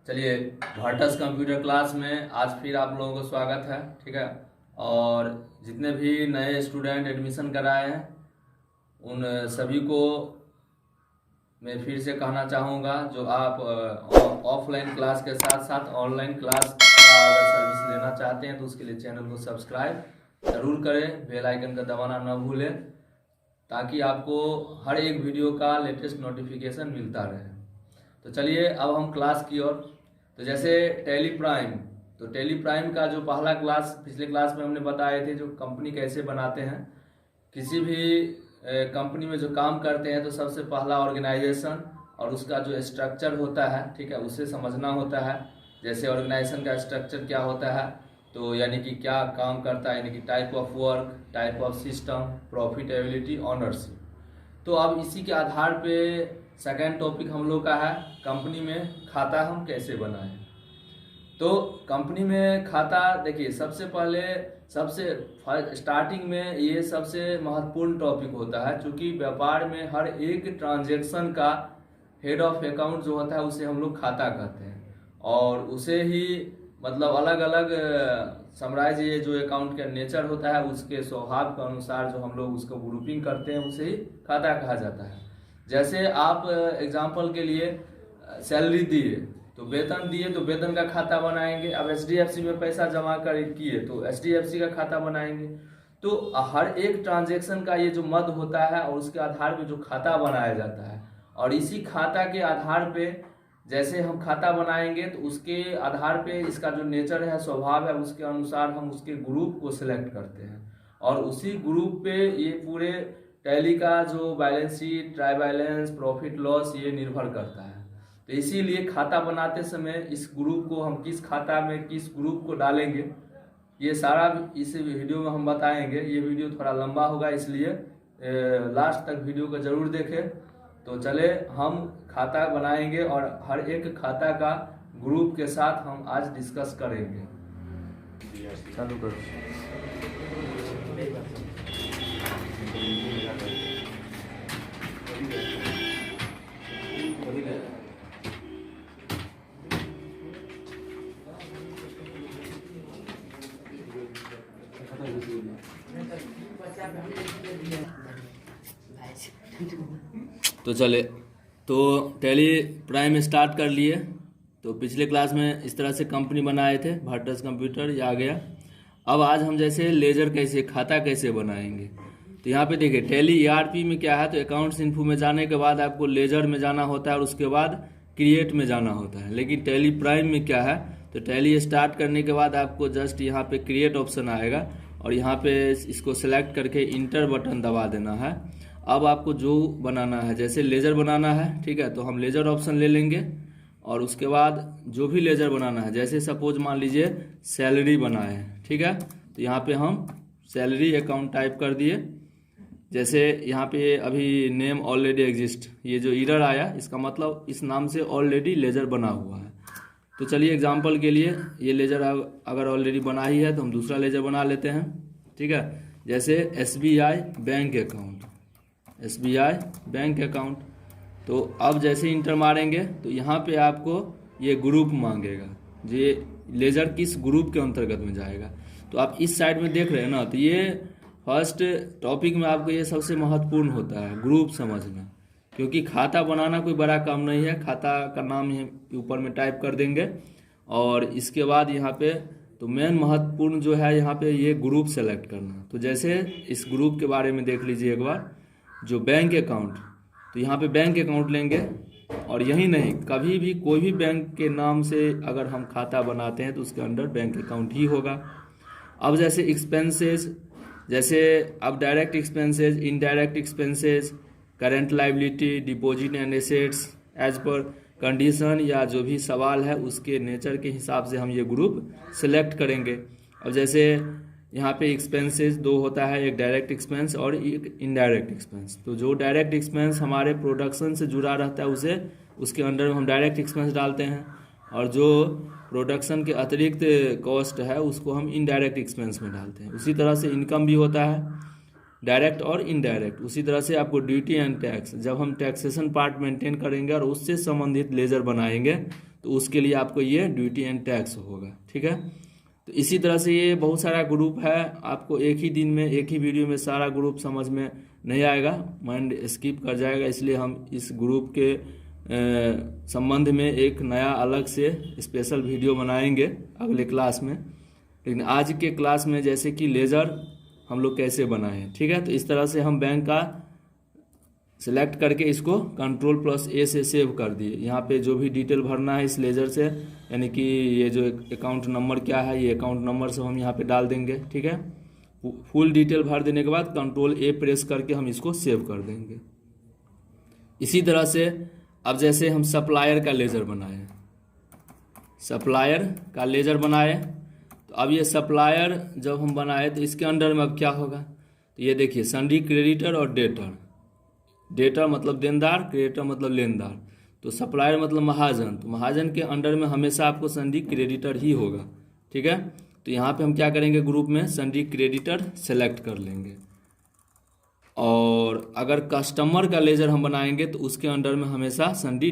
चलिए, भाटस computer class में आज फिर आप लोगों को स्वागत है। ठीक है। और जितने भी नए स्टूडेंट एडमिशन कराए हैं उन सभी को मैं फिर से कहना चाहूँगा, जो आप ऑफलाइन क्लास के साथ साथ ऑनलाइन क्लास का अगर सर्विस लेना चाहते हैं तो उसके लिए चैनल को सब्सक्राइब ज़रूर करें, बेल आइकन का दबाना न भूलें, ताकि आपको हर एक वीडियो का लेटेस्ट नोटिफिकेशन मिलता रहे। तो चलिए अब हम क्लास की ओर। तो जैसे टैली प्राइम, तो टैली प्राइम का जो पहला क्लास पिछले क्लास में हमने बताए थे, जो कंपनी कैसे बनाते हैं। किसी भी कंपनी में जो काम करते हैं तो सबसे पहला ऑर्गेनाइजेशन और उसका जो स्ट्रक्चर होता है, ठीक है, उसे समझना होता है। जैसे ऑर्गेनाइजेशन का स्ट्रक्चर क्या होता है, तो यानी कि क्या काम करता है, यानी कि type of work, type of system, profitability, ownership. तो अब इसी के आधार पे सेकेंड टॉपिक हम लोग का है, कंपनी में खाता हम कैसे बनाएं। तो कंपनी में खाता देखिए, सबसे पहले सबसे स्टार्टिंग में ये सबसे महत्वपूर्ण टॉपिक होता है, क्योंकि व्यापार में हर एक ट्रांजैक्शन का हेड ऑफ अकाउंट जो होता है उसे हम लोग खाता कहते हैं। और उसे ही मतलब अलग अलग समराइज ये जो अकाउंट का नेचर होता है उसके स्वभाव के अनुसार जो हम लोग उसको ग्रुपिंग करते हैं उसे ही खाता कहा जाता है। जैसे आप एग्जांपल के लिए सैलरी दिए तो वेतन दिए तो वेतन का खाता बनाएंगे। अब एचडीएफसी में पैसा जमा कर किए तो एचडीएफसी का खाता बनाएंगे। तो हर एक ट्रांजैक्शन का ये जो मद होता है और उसके आधार पे जो खाता बनाया जाता है, और इसी खाता के आधार पे जैसे हम खाता बनाएंगे तो उसके आधार पे इसका जो नेचर है, स्वभाव है, उसके अनुसार हम उसके ग्रुप को सिलेक्ट करते हैं और उसी ग्रुप पे ये पूरे टैली का जो balance sheet, try balance, profit loss ये निर्भर करता है। तो इसीलिए खाता बनाते समय इस ग्रुप को हम किस खाता में किस ग्रुप को डालेंगे ये सारा इस वीडियो में हम बताएंगे। ये वीडियो थोड़ा लंबा होगा, इसलिए लास्ट तक वीडियो को जरूर देखें। तो चले हम खाता बनाएंगे और हर एक खाता का ग्रुप के साथ हम आज डिस्कस करेंगे। चालू करो। तो चले, तो टैली प्राइम स्टार्ट कर लिए। तो पिछले क्लास में इस तरह से कंपनी बनाए थे, भाटस कंप्यूटर, ये आ गया। अब आज हम जैसे लेजर कैसे, खाता कैसे बनाएंगे। तो यहाँ पे देखिए टैली ईआरपी में क्या है, तो अकाउंट्स इन्फो में जाने के बाद आपको लेजर में जाना होता है और उसके बाद क्रिएट में जाना होता है। लेकिन टैली प्राइम में क्या है, तो टैली स्टार्ट करने के बाद आपको जस्ट यहाँ पे क्रिएट ऑप्शन आएगा और यहाँ पे इसको सिलेक्ट करके इंटर बटन दबा देना है। अब आपको जो बनाना है, जैसे लेजर बनाना है, ठीक है, तो हम लेजर ऑप्शन ले लेंगे और उसके बाद जो भी लेजर बनाना है, जैसे सपोज मान लीजिए सैलरी बनाए हैं, ठीक है, तो यहाँ पे हम सैलरी अकाउंट टाइप कर दिए। जैसे यहाँ पे अभी नेम ऑलरेडी एग्जिस्ट, ये जो एरर आया इसका मतलब इस नाम से ऑलरेडी लेजर बना हुआ है। तो चलिए एग्जांपल के लिए ये लेजर अगर ऑलरेडी बना ही है तो हम दूसरा लेजर बना लेते हैं, ठीक है। जैसे SBI bank account, SBI bank account. तो अब जैसे इंटर मारेंगे तो यहाँ पे आपको ये ग्रुप मांगेगा, ये लेजर किस ग्रुप के अंतर्गत में जाएगा। तो आप इस साइड में देख रहे हैं ना, तो ये फर्स्ट टॉपिक में आपको ये सबसे महत्वपूर्ण होता है, ग्रुप समझना, क्योंकि खाता बनाना कोई बड़ा काम नहीं है। खाता का नाम ही ऊपर में टाइप कर देंगे और इसके बाद यहाँ पे तो मेन महत्वपूर्ण जो है यहाँ पे ये ग्रुप सेलेक्ट करना। तो जैसे इस ग्रुप के बारे में देख लीजिए एक बार, जो बैंक अकाउंट, तो यहाँ पे बैंक अकाउंट लेंगे और यही नहीं, कभी भी कोई भी बैंक के नाम से अगर हम खाता बनाते हैं तो उसके अंडर बैंक अकाउंट ही होगा। अब जैसे एक्सपेंसेस, जैसे अब direct expenses, indirect expenses, current liability, deposit and assets, as per condition या जो भी सवाल है उसके नेचर के हिसाब से हम ये ग्रुप सेलेक्ट करेंगे। अब जैसे यहाँ पे एक्सपेंसेस दो होता है, एक डायरेक्ट एक्सपेंस और एक इनडायरेक्ट एक्सपेंस। तो जो डायरेक्ट एक्सपेंस हमारे प्रोडक्शन से जुड़ा रहता है उसे उसके अंडर में हम डायरेक्ट एक्सपेंस डालते हैं, और जो प्रोडक्शन के अतिरिक्त कॉस्ट है उसको हम इनडायरेक्ट एक्सपेंस में डालते हैं। उसी तरह से इनकम भी होता है, डायरेक्ट और इनडायरेक्ट। उसी तरह से आपको ड्यूटी एंड टैक्स, जब हम टैक्सेशन पार्ट मेंटेन करेंगे और उससे संबंधित लेजर बनाएंगे तो उसके लिए आपको ये ड्यूटी एंड टैक्स होगा। ठीक है, तो इसी तरह से ये बहुत सारा ग्रुप है, आपको एक ही दिन में एक ही वीडियो में सारा ग्रुप समझ में नहीं आएगा, माइंड स्किप कर जाएगा। इसलिए हम इस ग्रुप के संबंध में एक नया अलग से स्पेशल वीडियो बनाएंगे अगले क्लास में। लेकिन आज के क्लास में जैसे कि लेज़र हम लोग कैसे बनाएं, ठीक है। तो इस तरह से हम बैंक का सिलेक्ट करके इसको Ctrl+A से सेव कर दिए। यहाँ पे जो भी डिटेल भरना है इस लेज़र से, यानी कि ये जो अकाउंट नंबर क्या है, ये अकाउंट नंबर से हम यहाँ पे डाल देंगे। ठीक है, फुल डिटेल भर देने के बाद Ctrl+A प्रेस करके हम इसको सेव कर देंगे। इसी तरह से अब जैसे हम सप्लायर का लेज़र बनाए, सप्लायर का लेज़र बनाए, तो अब ये सप्लायर जब हम बनाए तो इसके अंडर में अब क्या होगा, तो ये देखिए सन्डी क्रेडिटर और डेटर। डेटर मतलब देनदार, क्रेडिटर मतलब लेनदार। तो सप्लायर मतलब महाजन, तो महाजन के अंडर में हमेशा आपको सन्डी क्रेडिटर ही होगा। ठीक है, तो यहाँ पे हम क्या करेंगे, ग्रुप में सन्डी क्रेडिटर सेलेक्ट कर लेंगे। और अगर कस्टमर का लेज़र हम बनाएंगे तो उसके अंडर में हमेशा सन्डी